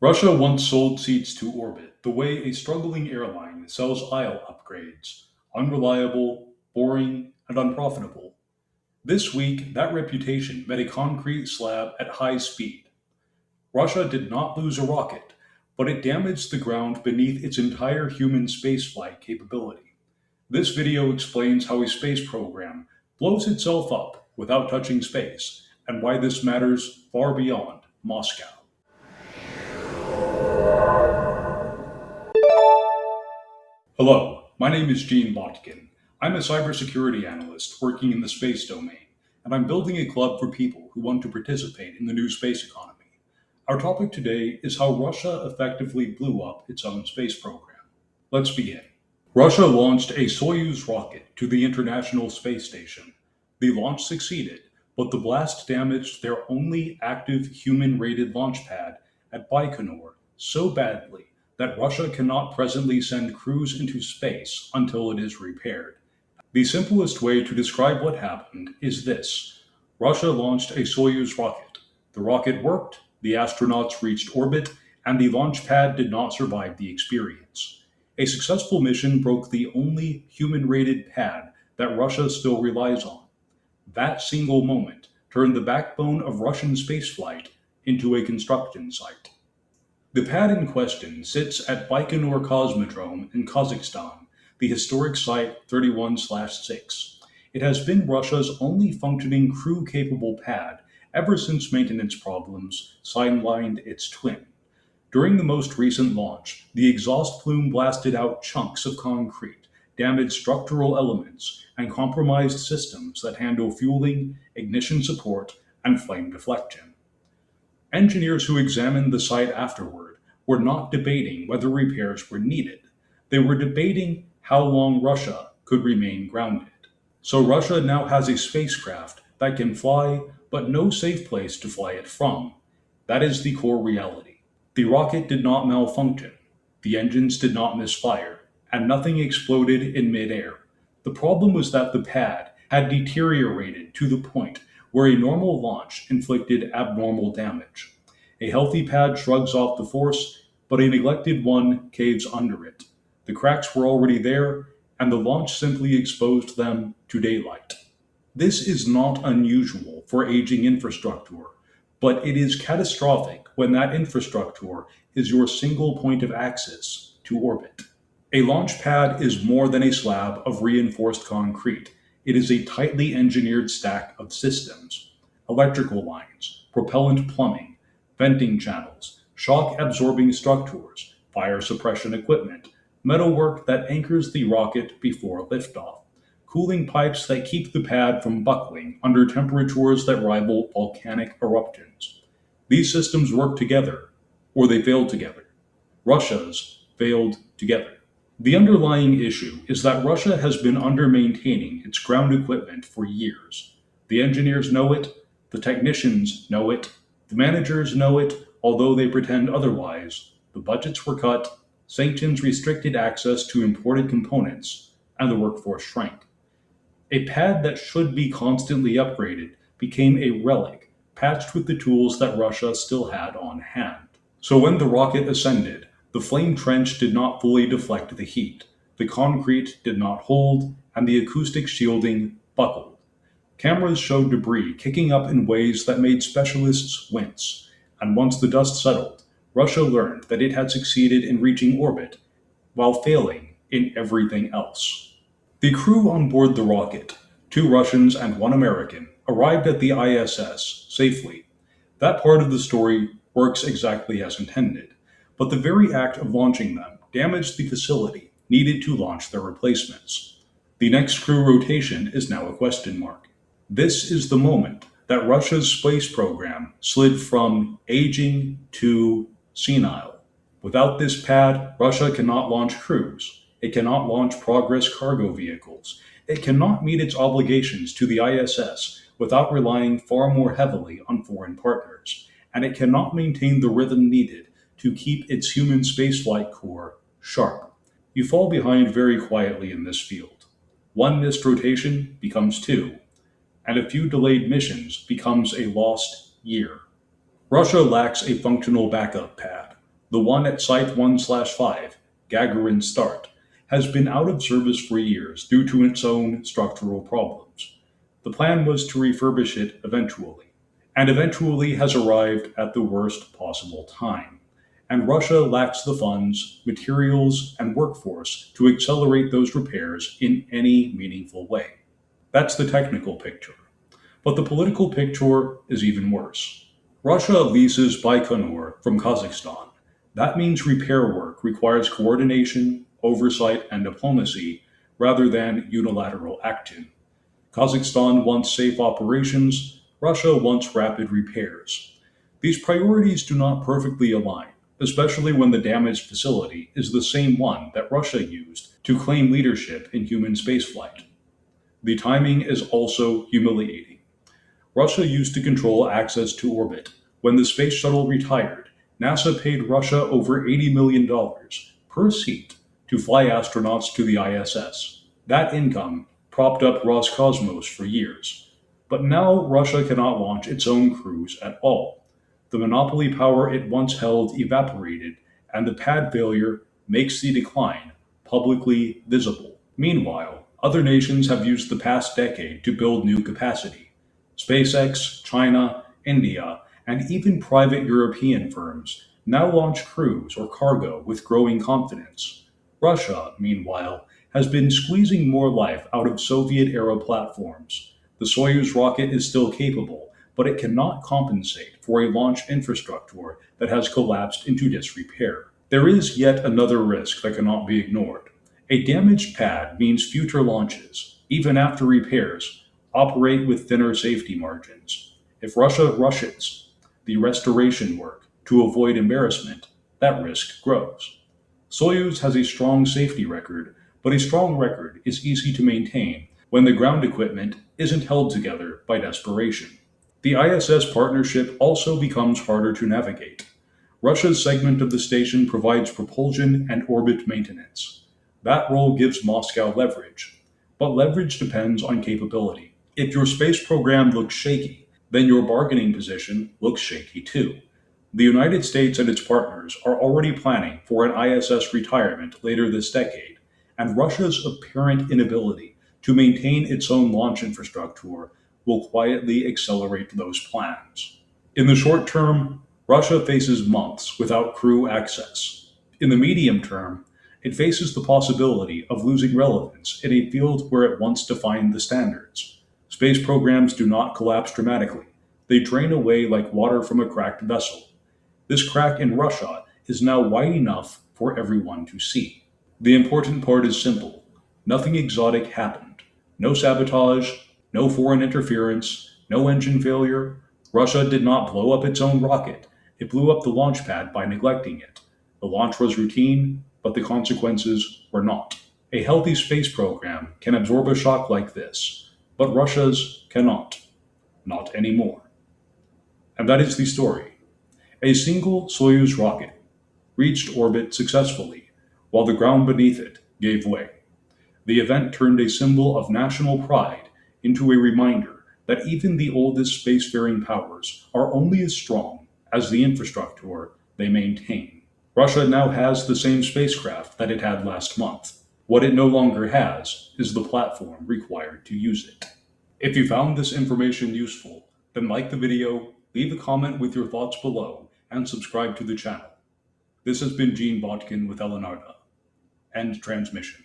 Russia once sold seats to orbit the way a struggling airline sells aisle upgrades: unreliable, boring, and unprofitable. This week, that reputation met a concrete slab at high speed. Russia did not lose a rocket, but it damaged the ground beneath its entire human spaceflight capability. This video explains how a space program blows itself up without touching space, and why this matters far beyond Moscow. Hello, my name is Gene Botkin. I'm a cybersecurity analyst working in the space domain, and I'm building a club for people who want to participate in the new space economy. Our topic today is how Russia effectively blew up its own space program. Let's begin. Russia launched a Soyuz rocket to the International Space Station. The launch succeeded, but the blast damaged their only active human-rated launch pad at Baikonur so badly that Russia cannot presently send crews into space until it is repaired. The simplest way to describe what happened is this: Russia launched a Soyuz rocket. The rocket worked, the astronauts reached orbit, and the launch pad did not survive the experience. A successful mission broke the only human-rated pad that Russia still relies on. That single moment turned the backbone of Russian spaceflight into a construction site. The pad in question sits at Baikonur Cosmodrome in Kazakhstan, the historic Site 31/6. It has been Russia's only functioning crew-capable pad ever since maintenance problems sidelined its twin. During the most recent launch, the exhaust plume blasted out chunks of concrete, damaged structural elements, and compromised systems that handle fueling, ignition support, and flame deflection. Engineers who examined the site afterward were not debating whether repairs were needed. They were debating how long Russia could remain grounded. So Russia now has a spacecraft that can fly, but no safe place to fly it from. That is the core reality. The rocket did not malfunction, the engines did not misfire, and nothing exploded in midair. The problem was that the pad had deteriorated to the point where a normal launch inflicted abnormal damage. A healthy pad shrugs off the force, but a neglected one caves under it. The cracks were already there, and the launch simply exposed them to daylight. This is not unusual for aging infrastructure, but it is catastrophic when that infrastructure is your single point of access to orbit. A launch pad is more than a slab of reinforced concrete. It is a tightly engineered stack of systems: electrical lines, propellant plumbing, venting channels, shock-absorbing structures, fire suppression equipment, metalwork that anchors the rocket before liftoff, cooling pipes that keep the pad from buckling under temperatures that rival volcanic eruptions. These systems work together, or they fail together. Russia's failed together. The underlying issue is that Russia has been under-maintaining its ground equipment for years. The engineers know it, the technicians know it, the managers know it, although they pretend otherwise. The budgets were cut, sanctions restricted access to imported components, and the workforce shrank. A pad that should be constantly upgraded became a relic, patched with the tools that Russia still had on hand. So when the rocket ascended, the flame trench did not fully deflect the heat, the concrete did not hold, and the acoustic shielding buckled. Cameras showed debris kicking up in ways that made specialists wince, and once the dust settled, Russia learned that it had succeeded in reaching orbit while failing in everything else. The crew on board the rocket, 2 Russians and 1 American, arrived at the ISS safely. That part of the story works exactly as intended. But the very act of launching them damaged the facility needed to launch their replacements. The next crew rotation is now a question mark. This is the moment that Russia's space program slid from aging to senile. Without this pad, Russia cannot launch crews. It cannot launch Progress cargo vehicles. It cannot meet its obligations to the ISS without relying far more heavily on foreign partners. And it cannot maintain the rhythm needed to keep its human spaceflight core sharp. You fall behind very quietly in this field. 1 missed rotation becomes 2, and a few delayed missions becomes a lost year. Russia lacks a functional backup pad. The one at Site 1/5, Gagarin Start, has been out of service for years due to its own structural problems. The plan was to refurbish it eventually, and eventually has arrived at the worst possible time. And Russia lacks the funds, materials, and workforce to accelerate those repairs in any meaningful way. That's the technical picture. But the political picture is even worse. Russia leases Baikonur from Kazakhstan. That means repair work requires coordination, oversight, and diplomacy rather than unilateral action. Kazakhstan wants safe operations, Russia wants rapid repairs. These priorities do not perfectly align, especially when the damaged facility is the same one that Russia used to claim leadership in human spaceflight. The timing is also humiliating. Russia used to control access to orbit. When the space shuttle retired, NASA paid Russia over $80 million per seat to fly astronauts to the ISS. That income propped up Roscosmos for years. But now Russia cannot launch its own crews at all. The monopoly power it once held evaporated, and the pad failure makes the decline publicly visible. Meanwhile, other nations have used the past decade to build new capacity. SpaceX, China, India, and even private European firms now launch crews or cargo with growing confidence. Russia, meanwhile, has been squeezing more life out of Soviet-era platforms. The Soyuz rocket is still capable, but it cannot compensate for a launch infrastructure that has collapsed into disrepair. There is yet another risk that cannot be ignored. A damaged pad means future launches, even after repairs, operate with thinner safety margins. If Russia rushes the restoration work to avoid embarrassment, that risk grows. Soyuz has a strong safety record, but a strong record is easy to maintain when the ground equipment isn't held together by desperation. The ISS partnership also becomes harder to navigate. Russia's segment of the station provides propulsion and orbit maintenance. That role gives Moscow leverage, but leverage depends on capability. If your space program looks shaky, then your bargaining position looks shaky too. The United States and its partners are already planning for an ISS retirement later this decade, and Russia's apparent inability to maintain its own launch infrastructure will quietly accelerate those plans. In the short term, Russia faces months without crew access. In the medium term, it faces the possibility of losing relevance in a field where it once defined the standards. Space programs do not collapse dramatically. They drain away like water from a cracked vessel. This crack in Russia is now wide enough for everyone to see. The important part is simple. Nothing exotic happened. No sabotage, no foreign interference, no engine failure. Russia did not blow up its own rocket. It blew up the launch pad by neglecting it. The launch was routine, but the consequences were not. A healthy space program can absorb a shock like this, but Russia's cannot. Not anymore. And that is the story. A single Soyuz rocket reached orbit successfully, while the ground beneath it gave way. The event turned a symbol of national pride into a reminder that even the oldest spacefaring powers are only as strong as the infrastructure they maintain. Russia now has the same spacecraft that it had last month. What it no longer has is the platform required to use it. If you found this information useful, then like the video, leave a comment with your thoughts below, and subscribe to the channel. This has been Gene Botkin with Elenarda. End transmission.